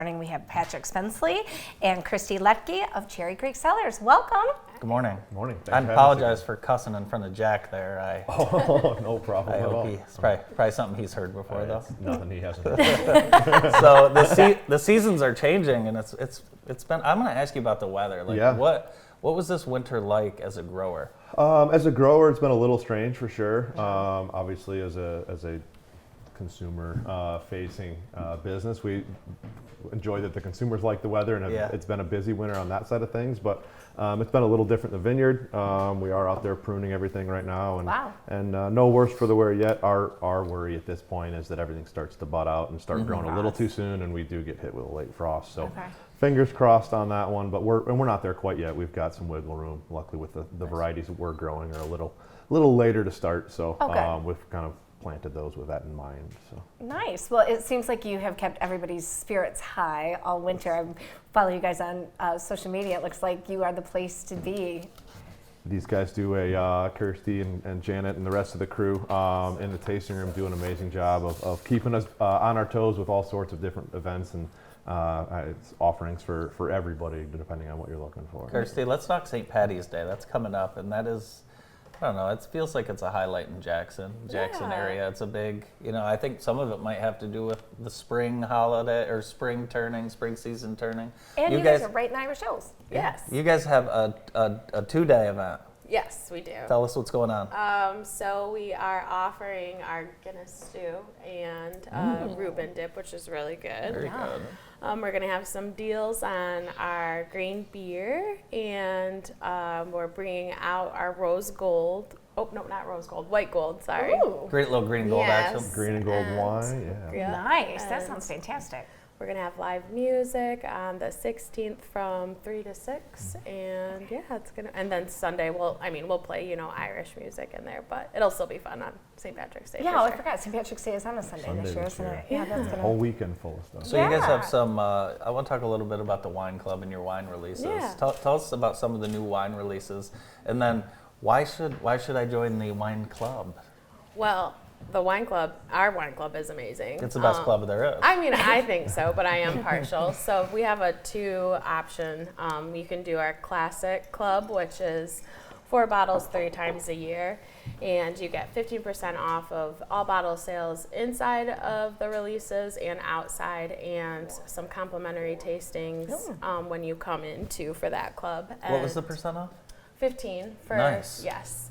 We have Patrick Spensley and Kirstie Liechty of Cherry Creek Cellars. Welcome. Good morning. Good morning. I apologize for cussing in front of Jack there. Oh, no problem I at hope all. it's probably something he's heard before, though. Nothing he hasn't. So the seasons are changing, and it's been. I'm going to ask you about the weather. What was this winter like as a grower? As a grower, it's been a little strange for sure. Obviously, as a consumer facing business, we enjoy that the consumers like the weather, and it's been a busy winter on that side of things, but it's been a little different in the vineyard. We are out there pruning everything right now, and no worse for the wear yet. Our worry at this point is that everything starts to bud out and start growing a little too soon, and we do get hit with a late frost. So fingers crossed on that one, but we're not there quite yet. We've got some wiggle room. Luckily, with the varieties that we're growing are a little later to start, so we've kind of planted those with that in mind. So nice. Well, it seems like you have kept everybody's spirits high all winter. I follow you guys on social media. It looks like you are the place to be. These guys do Kirstie and Janet and the rest of the crew in the tasting room do an amazing job of keeping us on our toes with all sorts of different events and it's offerings for everybody depending on what you're looking for. Kirstie, let's talk St. Patty's Day. That's coming up, and that is, I don't know, it feels like it's a highlight in Jackson area. It's a big, I think some of it might have to do with the spring holiday or spring season turning. And you guys are right in Irish Hills. Yes. You guys have a 2-day event. Yes, we do. Tell us what's going on. So we are offering our Guinness stew and Reuben dip, which is really good. Very good. We're going to have some deals on our grain beer, and we're bringing out our rose gold. Oh, no, not rose gold, white gold, sorry. Ooh. Great little green gold action. Green and gold wine, yeah. Nice, that sounds fantastic. We're going to have live music on the 16th from 3 to 6, and and then Sunday, we'll play, Irish music in there, but it'll still be fun on St. Patrick's Day. Yeah, I forgot, St. Patrick's Day is on a Sunday this year, isn't it? Yeah, that's whole weekend full of stuff. So you guys have some, I want to talk a little bit about the wine club and your wine releases. Yeah. Tell us about some of the new wine releases, and then why should I join the wine club? Well, our wine club is amazing. It's the best club there is. I think so, but I am partial. So we have a 2 option. You can do our classic club, which is 4 bottles 3 times a year, and you get 15% off of all bottle sales inside of the releases and outside, and some complimentary tastings when you come in too for that club. And what was the percent off? 15 for nice. Yes.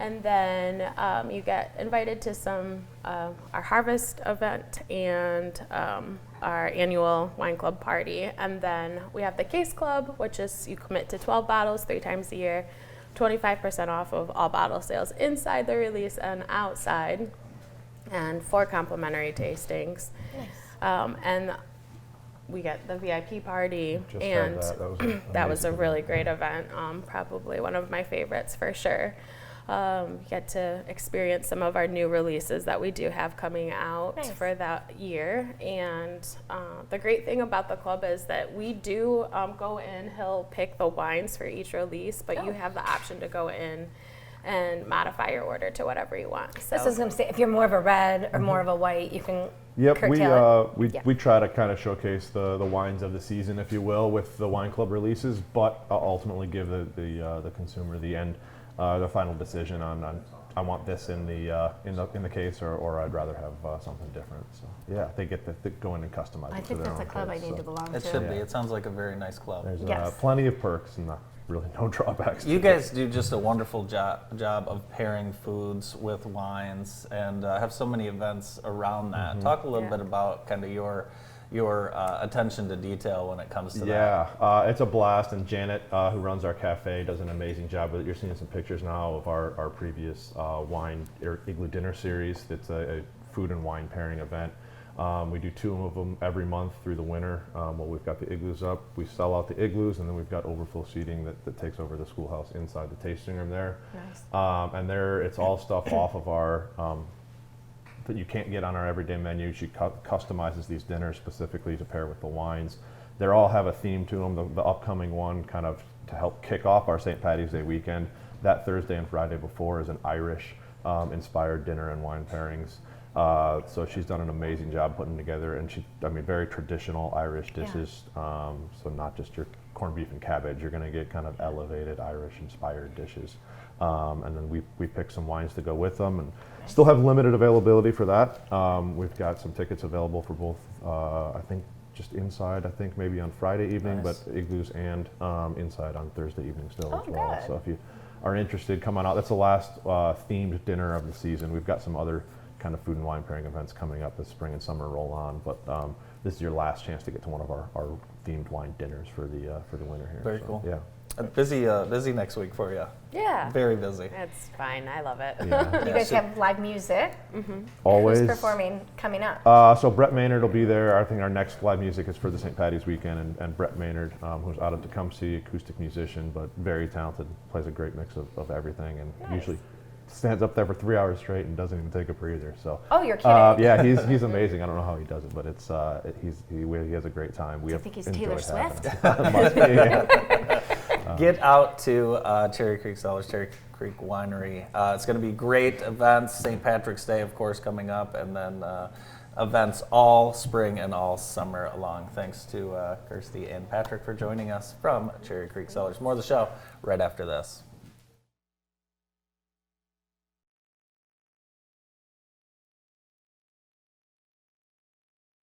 And then you get invited to some our harvest event and our annual wine club party. And then we have the case club, which is you commit to 12 bottles 3 times a year, 25% off of all bottle sales inside the release and outside, and 4 complimentary tastings. Nice. And we get the VIP party, and that was a really great event. Probably one of my favorites for sure. Get to experience some of our new releases that we do have coming out for that year. And the great thing about the club is that we do go in, he'll pick the wines for each release, but you have the option to go in and modify your order to whatever you want. So this is going to say, if you're more of a red or more of a white, you can we try to kind of showcase the wines of the season, if you will, with the wine club releases, but ultimately give the consumer the final decision on I want this in the case, or I'd rather have something different. So yeah, they get to go in and customize. I think that's a club I need to belong to. It should be. It sounds like a very nice club. There's plenty of perks and really no drawbacks. You guys do just a wonderful job of pairing foods with wines, and have so many events around that. Talk a little bit about kind of your attention to detail when it comes to that. Yeah, it's a blast, and Janet, who runs our cafe, does an amazing job with it. You're seeing some pictures now of our previous wine igloo dinner series. It's a food and wine pairing event. We do 2 of them every month through the winter. We've got the igloos up, we sell out the igloos, and then we've got overflow seating that takes over the schoolhouse inside the tasting room there. Nice. And it's all stuff off of our that you can't get on our everyday menu. She customizes these dinners specifically to pair with the wines. They all have a theme to them. The upcoming one, kind of to help kick off our St. Patty's Day weekend, that Thursday and Friday before is an Irish inspired dinner and wine pairings. So she's done an amazing job putting together, and very traditional Irish dishes. So not just your corned beef and cabbage, you're going to get kind of elevated Irish-inspired dishes. And then we pick some wines to go with them, and still have limited availability for that. We've got some tickets available for both, I think, just inside, I think maybe on Friday evening, Nice. but igloos and inside on Thursday evening still Oh, as well. good. So if you are interested, come on out. That's the last themed dinner of the season. We've got some other kind of food and wine pairing events coming up as spring and summer roll on, but this is your last chance to get to one of our themed wine dinners for the winter here. Very cool. Yeah. Busy next week for you. Yeah. Very busy. It's fine. I love it. Yeah. You guys have live music. Always. Who's performing coming up? So Brett Maynard will be there. I think our next live music is for the St. Patty's weekend, and Brett Maynard, who's out of Tecumseh, acoustic musician, but very talented, plays a great mix of everything, and usually stands up there for 3 hours straight and doesn't even take a breather. So. Oh, you're kidding. Yeah, he's amazing. I don't know how he does it, but it's he has a great time. Do you think he's Taylor Swift? Must be, yeah. Get out to Cherry Creek Cellars, Cherry Creek Winery. It's going to be great events. St. Patrick's Day, of course, coming up, and then events all spring and all summer long. Thanks to Kirstie and Patrick for joining us from Cherry Creek Cellars. More of the show right after this.